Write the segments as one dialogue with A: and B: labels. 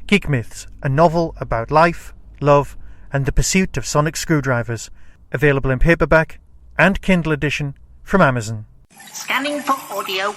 A: Geek Myths, a novel about life, love, and the pursuit of sonic screwdrivers. Available in paperback and Kindle edition from Amazon.
B: Scanning for audio.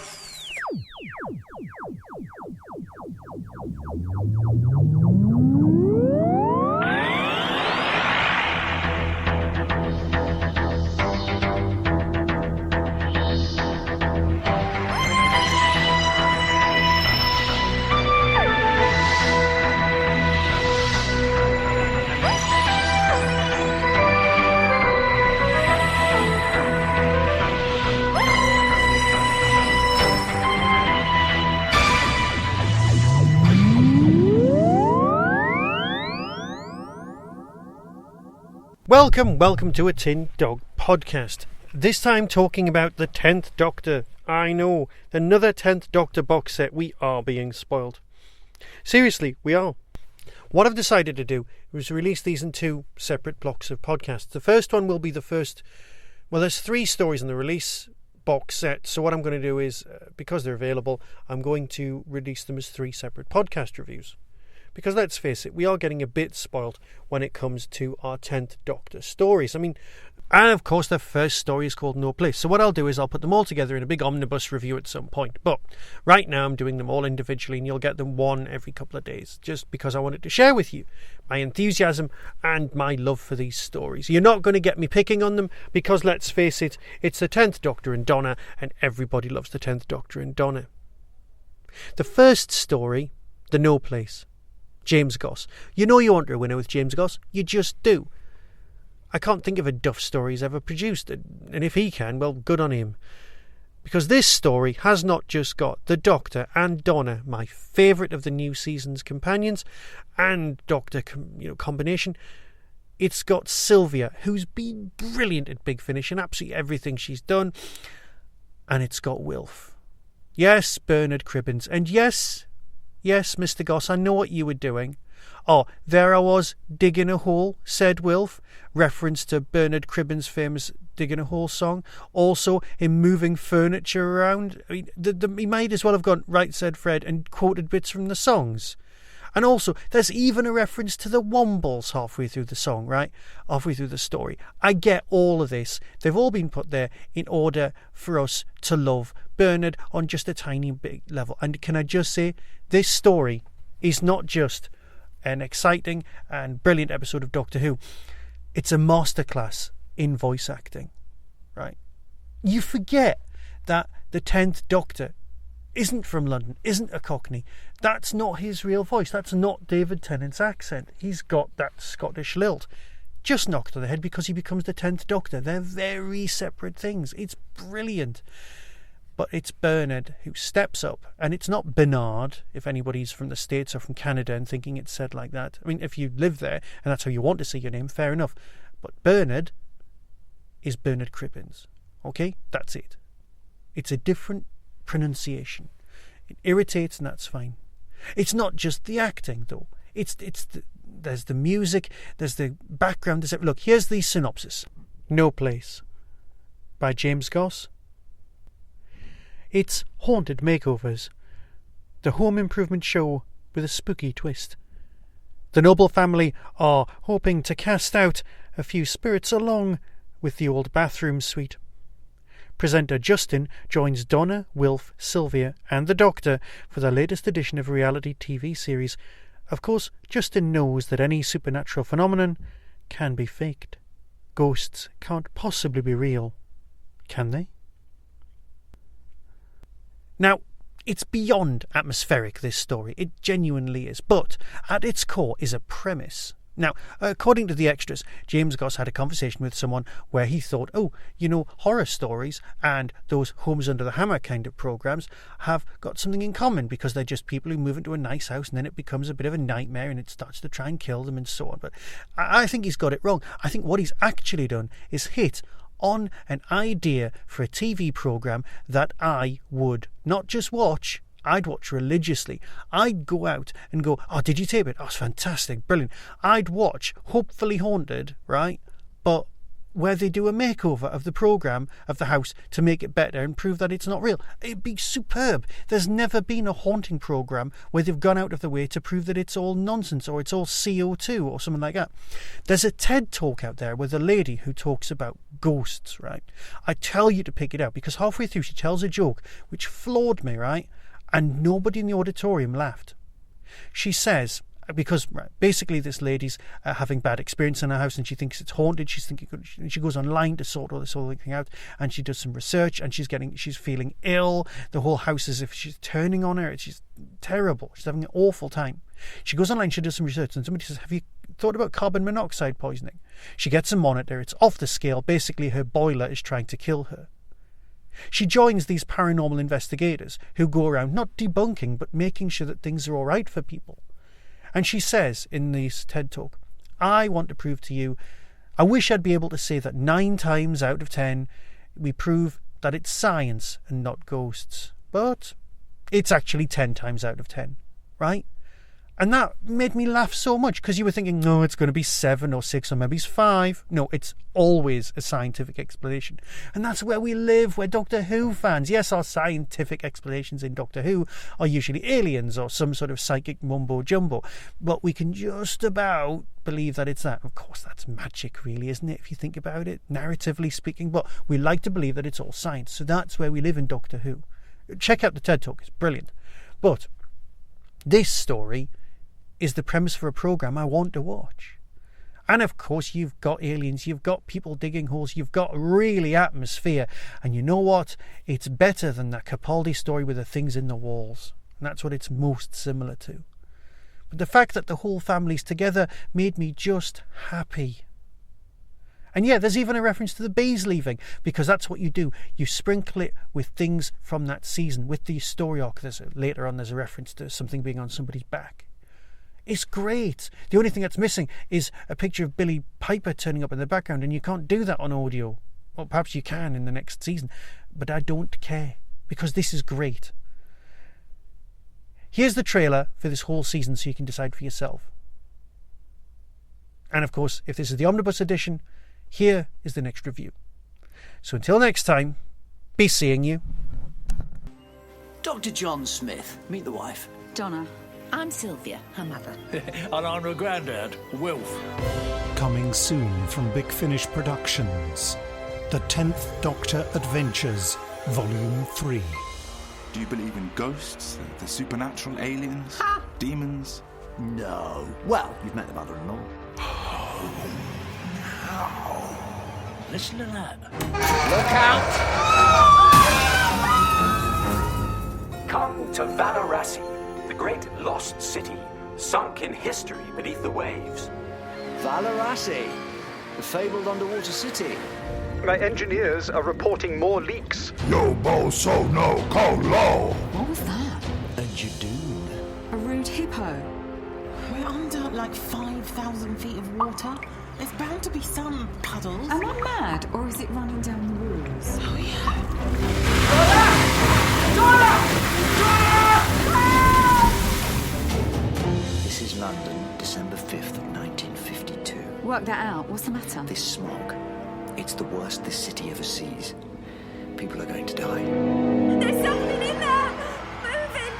C: Welcome to a Tin Dog podcast. This time talking about the 10th Doctor. I know, another 10th Doctor box set. We are being spoiled. Seriously, we are. What I've decided to do is release these in two separate blocks of podcasts. The first one will be the first... Well, there's 3 stories in the release box set. So what I'm going to do is, because they're available, I'm going to release them as 3 separate podcast reviews. Because let's face it, we are getting a bit spoiled when it comes to our 10th Doctor stories. I mean, and of course the first story is called No Place. So what I'll do is I'll put them all together in a big omnibus review at some point. But right now I'm doing them all individually and you'll get them one every couple of days. Just because I wanted to share with you my enthusiasm and my love for these stories. You're not going to get me picking on them because let's face it, it's the 10th Doctor and Donna and everybody loves the 10th Doctor and Donna. The first story, The No Place. James Goss. You know you want a winner with James Goss. You just do. I can't think of a duff story he's ever produced. And if he can, well, good on him. Because this story has not just got the Doctor and Donna, my favourite of the new season's companions, and Doctor combination. It's got Sylvia, who's been brilliant at Big Finish in absolutely everything she's done. And it's got Wilf. Yes, Bernard Cribbins. And yes, Mr. Goss, I know what you were doing. Oh, there I was, digging a hole, said Wilf. Reference to Bernard Cribbins' famous Digging a Hole song. Also, in moving furniture around. I mean, he might as well have gone, right, said Fred, and quoted bits from the songs. And also, there's even a reference to the Wombles halfway through the song, right? Halfway through the story. I get all of this. They've all been put there in order for us to love Bernard on just a tiny big level. And can I just say, this story is not just an exciting and brilliant episode of Doctor Who. It's a masterclass in voice acting, right? You forget that the 10th Doctor isn't from London, isn't a Cockney. That's not his real voice. That's not David Tennant's accent. He's got that Scottish lilt. Just knocked on the head because he becomes the 10th Doctor. They're very separate things. It's brilliant. But it's Bernard who steps up. And it's not Bernard, if anybody's from the States or from Canada and thinking it's said like that. I mean, if you live there and that's how you want to say your name, fair enough. But Bernard is Bernard Cribbins. Okay? That's it. It's a different pronunciation. It irritates and that's fine. It's not just the acting though. There's the music, there's the background. Look, here's the synopsis. No Place by James Goss. It's Haunted Makeovers, the home improvement show with a spooky twist. The Noble family are hoping to cast out a few spirits along with the old bathroom suite. Presenter Justin joins Donna, Wilf, Sylvia and the Doctor for the latest edition of a reality TV series. Of course, Justin knows that any supernatural phenomenon can be faked. Ghosts can't possibly be real, can they? Now, it's beyond atmospheric, this story. It genuinely is. But at its core is a premise. Now, according to the extras, James Goss had a conversation with someone where he thought, horror stories and those Homes Under the Hammer kind of programs have got something in common because they're just people who move into a nice house and then it becomes a bit of a nightmare and it starts to try and kill them and so on. But I think he's got it wrong. I think what he's actually done is hit on an idea for a TV program that I would not just watch, I'd watch religiously. I'd go out and go, oh, did you tape it? Oh, it's fantastic, brilliant. I'd watch Hopefully Haunted, right? But where they do a makeover of the programme of the house to make it better and prove that it's not real. It'd be superb. There's never been a haunting programme where they've gone out of the way to prove that it's all nonsense or it's all CO2 or something like that. There's a TED talk out there with a lady who talks about ghosts, right? I tell you to pick it out because halfway through she tells a joke which floored me, right? And nobody in the auditorium laughed. She says, because basically this lady's having bad experience in her house and she thinks it's haunted. She goes online to sort all this whole thing out, and she does some research, and she's feeling ill. The whole house is as if she's turning on her. She's terrible. She's having an awful time. She goes online, she does some research, and somebody says, have you thought about carbon monoxide poisoning? She gets a monitor. It's off the scale. Basically her boiler is trying to kill her. She joins these paranormal investigators who go around not debunking but making sure that things are all right for people. And she says in this TED Talk, I want to prove to you, I wish I'd be able to say that 9 times out of 10 we prove that it's science and not ghosts. But it's actually 10 times out of 10, right? And that made me laugh so much because you were thinking, no, it's going to be 7 or 6 or maybe it's 5. No, it's always a scientific explanation. And that's where we live. We're Doctor Who fans. Yes, our scientific explanations in Doctor Who are usually aliens or some sort of psychic mumbo-jumbo. But we can just about believe that it's that. Of course, that's magic, really, isn't it, if you think about it, narratively speaking. But we like to believe that it's all science. So that's where we live in Doctor Who. Check out the TED Talk. It's brilliant. But this story is the premise for a programme I want to watch. And of course you've got aliens, you've got people digging holes, you've got really atmosphere. And you know what? It's better than that Capaldi story with the things in the walls. And that's what it's most similar to. But the fact that the whole family's together made me just happy. And yeah, there's even a reference to the bees leaving, because that's what you do. You sprinkle it with things from that season, with the story arc. Later on there's a reference to something being on somebody's back. It's great. The only thing that's missing is a picture of Billy Piper turning up in the background, and you can't do that on audio. Well, perhaps you can in the next season, but I don't care, because this is great. Here's the trailer for this whole season so you can decide for yourself. And of course, if this is the omnibus edition, here is the next review. So until next time, be seeing you.
D: Dr. John Smith, meet the wife.
E: Donna. I'm Sylvia, her mother.
F: And I'm her granddad, Wilf.
G: Coming soon from Big Finish Productions, The 10th Doctor Adventures, Volume 3.
H: Do you believe in ghosts, the supernatural, aliens, demons?
D: No. Well, you've met the mother-in-law.
F: Listen to that.
I: Look out! Come to Valarasi, the great lost city, sunk in history beneath the waves.
D: Valarasi, the fabled underwater city.
J: My engineers are reporting more leaks.
K: Yo bo so no ko low.
E: What was that?
D: A Jadoon.
E: A rude hippo.
L: We're under like 5,000 feet of water. There's bound to be some puddles.
E: Am I mad, or is it running down the walls?
L: Oh, yeah.
D: This is London, December 5th of 1952.
E: Work that out. What's the matter?
D: This smog, it's the worst this city ever sees. People are going to die.
M: There's something in there! Moving!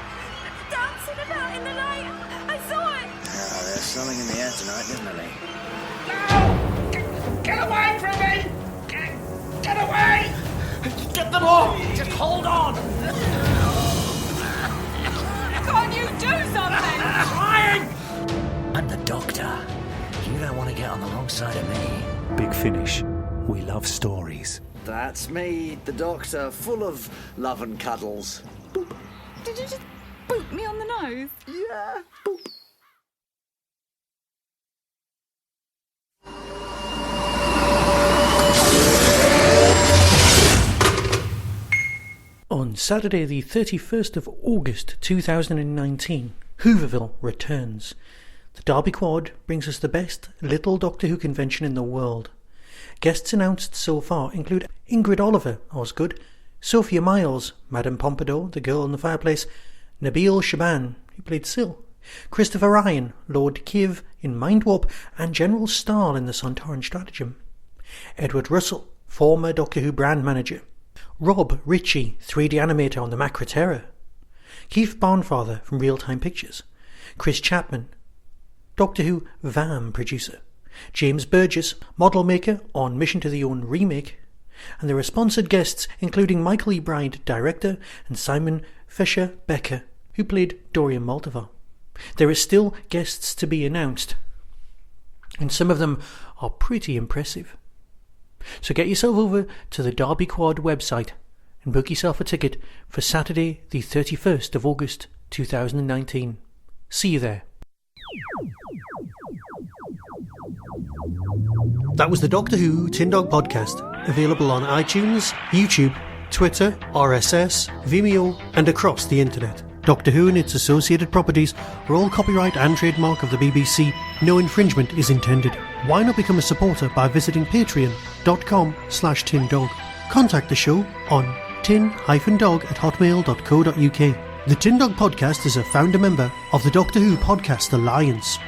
M: Dancing about in the light! I saw it!
D: Ah, there's something in the air tonight, definitely.
I: Get away from me! Get away! Get them off! Just hold on!
M: Can't you do something?
I: I'm trying!
D: I'm the Doctor. You don't want to get on the wrong side of me.
G: Big Finish. We love stories.
D: That's me, the Doctor, full of love and cuddles. Boop.
E: Did you just boot me on the nose?
D: Yeah. Boop.
C: On Saturday the 31st of August 2019, Hooverville returns. The Derby Quad brings us the best Little Doctor Who convention in the world. Guests announced so far include Ingrid Oliver, Osgood, Sophia Miles, Madame Pompadour, the girl in the fireplace, Nabil Shaban, who played Syl, Christopher Ryan, Lord Kiv in Mind Warp, and General Stahl in the Sontaran Stratagem. Edward Russell, former Doctor Who brand manager. Rob Ritchie, 3D animator on the Macra Terror. Keith Barnfather from Real Time Pictures. Chris Chapman, Doctor Who VAM producer. James Burgess, model maker on Mission to the Own remake. And there are sponsored guests including Michael E. Bride, director, and Simon Fisher Becker, who played Dorian Maldivar. There are still guests to be announced, and some of them are pretty impressive. So get yourself over to the Derby Quad website and book yourself a ticket for Saturday the 31st of August 2019. See you there. That was the Doctor Who Tin Dog Podcast, available on iTunes, YouTube, Twitter, RSS, Vimeo, and across the internet. Doctor Who and its associated properties are all copyright and trademark of the BBC. No infringement is intended. Why not become a supporter by visiting patreon.com/tindog. Contact the show on tin-dog@hotmail.co.uk. The Tin Dog Podcast is a founder member of the Doctor Who Podcast Alliance.